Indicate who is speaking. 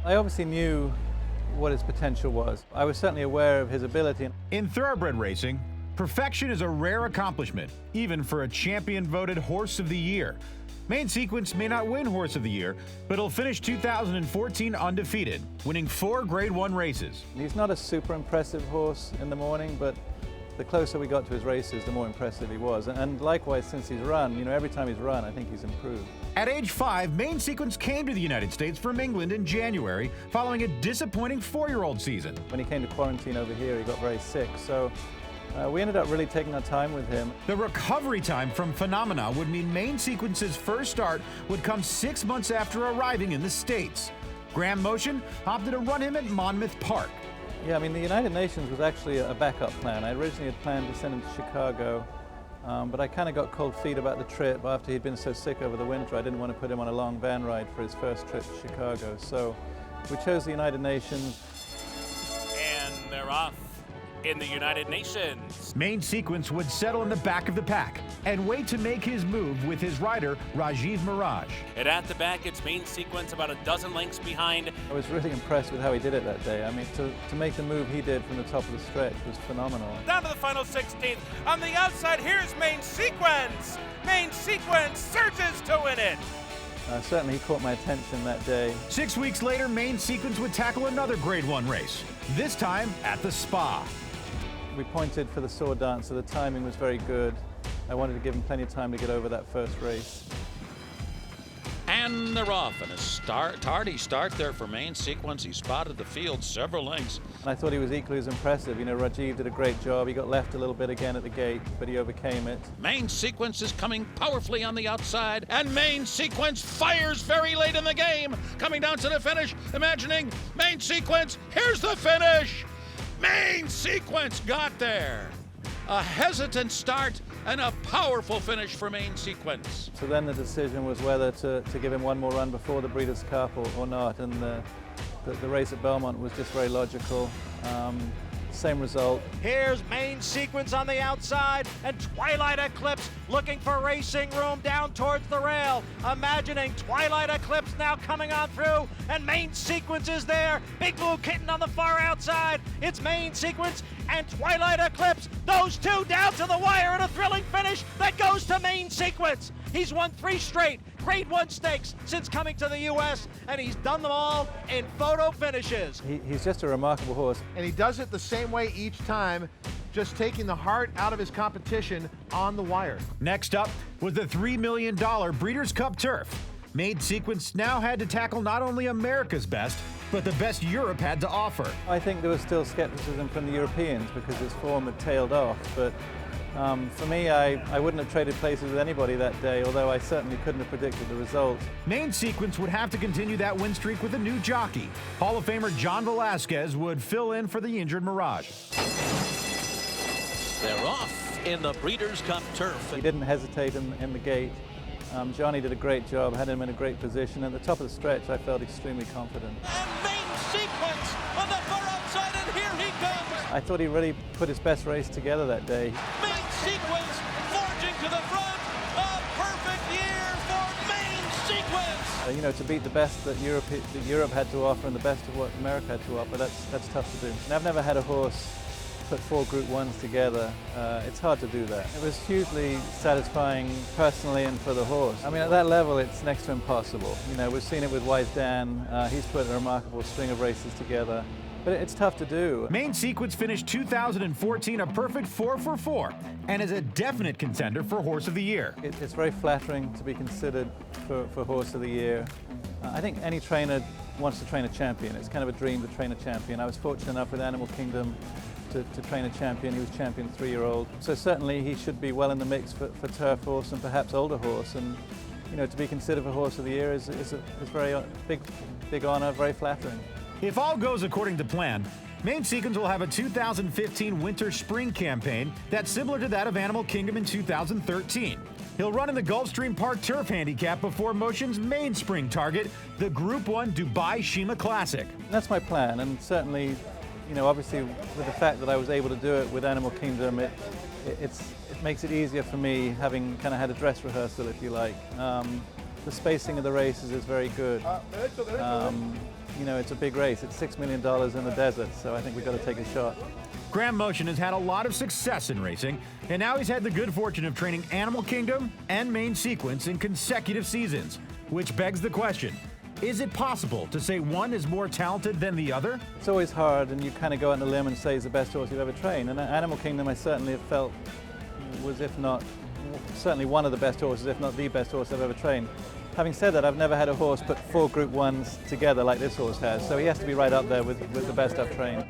Speaker 1: I obviously knew what his potential was. I was certainly aware of his ability.
Speaker 2: In thoroughbred racing, perfection is a rare accomplishment, even for a champion-voted Horse of the Year. Main Sequence may not win Horse of the Year, but he'll finish 2014 undefeated, winning 4 Grade 1 races.
Speaker 1: He's not a super impressive horse in the morning, but the closer we got to his races, the more impressive he was. And likewise, since he's run, every time he's run, I think he's improved.
Speaker 2: At age 5, Main Sequence came to the United States from England in January, following a disappointing 4-year-old season.
Speaker 1: When he came to quarantine over here, he got very sick, so we ended up really taking our time with him.
Speaker 2: The recovery time from Phenomena would mean Main Sequence's first start would come 6 months after arriving in the States. Graham Motion opted to run him at Monmouth Park.
Speaker 1: Yeah, I mean, the United Nations was actually a backup plan. I originally had planned to send him to Chicago, but I kind of got cold feet about the trip. After he'd been so sick over the winter, I didn't want to put him on a long van ride for his first trip to Chicago. So we chose the United Nations.
Speaker 3: And they're off in the United Nations.
Speaker 2: Main Sequence would settle in the back of the pack and wait to make his move with his rider, Rajiv Mirage.
Speaker 3: And at the back, it's Main Sequence about a dozen lengths behind.
Speaker 1: I was really impressed with how he did it that day. I mean, to make the move he did from the top of the stretch was phenomenal.
Speaker 4: Down to the final 16th. On the outside, here's Main Sequence. Main Sequence surges to win it.
Speaker 1: Certainly he caught my attention that day.
Speaker 2: 6 weeks later, Main Sequence would tackle another Grade 1 race, this time at the Spa.
Speaker 1: We pointed for the sword dance, so the timing was very good. I wanted to give him plenty of time to get over that first race.
Speaker 5: And they're off, and a tardy start there for Main Sequence. He spotted the field several lengths.
Speaker 1: And I thought he was equally as impressive. Rajiv did a great job. He got left a little bit again at the gate, but he overcame it.
Speaker 5: Main Sequence is coming powerfully on the outside, and Main Sequence fires very late in the game. Coming down to the finish, imagining Main Sequence, here's the finish! Main Sequence got there. A hesitant start and a powerful finish for Main Sequence.
Speaker 1: So then the decision was whether to give him one more run before the Breeders' Cup or not, and the race at Belmont was just very logical. Same result.
Speaker 4: Here's Main Sequence on the outside, and Twilight Eclipse looking for racing room down towards the rail. Imagining Twilight Eclipse now coming on through, and Main Sequence is there. Big Blue Kitten on the far outside. It's Main Sequence and Twilight Eclipse. Those two down to the wire in a thrilling finish that goes to Main Sequence. He's won 3 straight Grade 1 stakes since coming to the U.S., and he's done them all in photo finishes.
Speaker 1: He's just a remarkable horse.
Speaker 6: And he does it the same way each time, just taking the heart out of his competition on the wire.
Speaker 2: Next up was the $3 million Breeders' Cup Turf. Main Sequence now had to tackle not only America's best, but the best Europe had to offer.
Speaker 1: I think there was still skepticism from the Europeans because his form had tailed off, but for me, I wouldn't have traded places with anybody that day, although I certainly couldn't have predicted the result.
Speaker 2: Main Sequence would have to continue that win streak with a new jockey. Hall of Famer John Velasquez would fill in for the injured Mirage.
Speaker 5: They're off in the Breeders' Cup Turf.
Speaker 1: He didn't hesitate in the gate. Johnny did a great job, had him in a great position. At the top of the stretch, I felt extremely confident.
Speaker 4: And Main Sequence on the far outside, and here he comes.
Speaker 1: I thought he really put his best race together that day.
Speaker 4: Main Sequence forging to the front. A perfect year for Main Sequence.
Speaker 1: To beat the best that Europe had to offer and the best of what America had to offer, that's tough to do. And I've never had a horse put 4 Group 1s together. It's hard to do that. It was hugely satisfying personally and for the horse. I mean, at that level, it's next to impossible. We've seen it with Wise Dan. He's put a remarkable string of races together. But it's tough to do.
Speaker 2: Main Sequence finished 2014 a perfect 4 for 4 and is a definite contender for Horse of the Year.
Speaker 1: It's very flattering to be considered for Horse of the Year. I think any trainer wants to train a champion. It's kind of a dream to train a champion. I was fortunate enough with Animal Kingdom to train a champion. He was champion 3-year-old. So certainly he should be well in the mix for turf horse and perhaps older horse. And to be considered for Horse of the Year is a very big honor, very flattering.
Speaker 2: If all goes according to plan, Main Sequence will have a 2015 winter-spring campaign that's similar to that of Animal Kingdom in 2013. He'll run in the Gulfstream Park Turf Handicap before Motion's main spring target, the Group 1 Dubai Shima Classic.
Speaker 1: That's my plan, and certainly, obviously with the fact that I was able to do it with Animal Kingdom, it makes it easier for me, having kind of had a dress rehearsal, if you like. The spacing of the races is very good. You know, it's a big race. It's $6 million in the desert, so I think we've got to take a shot.
Speaker 2: Graham Motion has had a lot of success in racing, and now he's had the good fortune of training Animal Kingdom and Main Sequence in consecutive seasons, which begs the question, is it possible to say one is more talented than the other?
Speaker 1: It's always hard, and you kind of go on the limb and say he's the best horse you've ever trained. And Animal Kingdom, I certainly have felt was, if not, certainly one of the best horses, if not the best horse I've ever trained. Having said that, I've never had a horse put 4 Group 1s together like this horse has, so he has to be right up there with the best I've trained.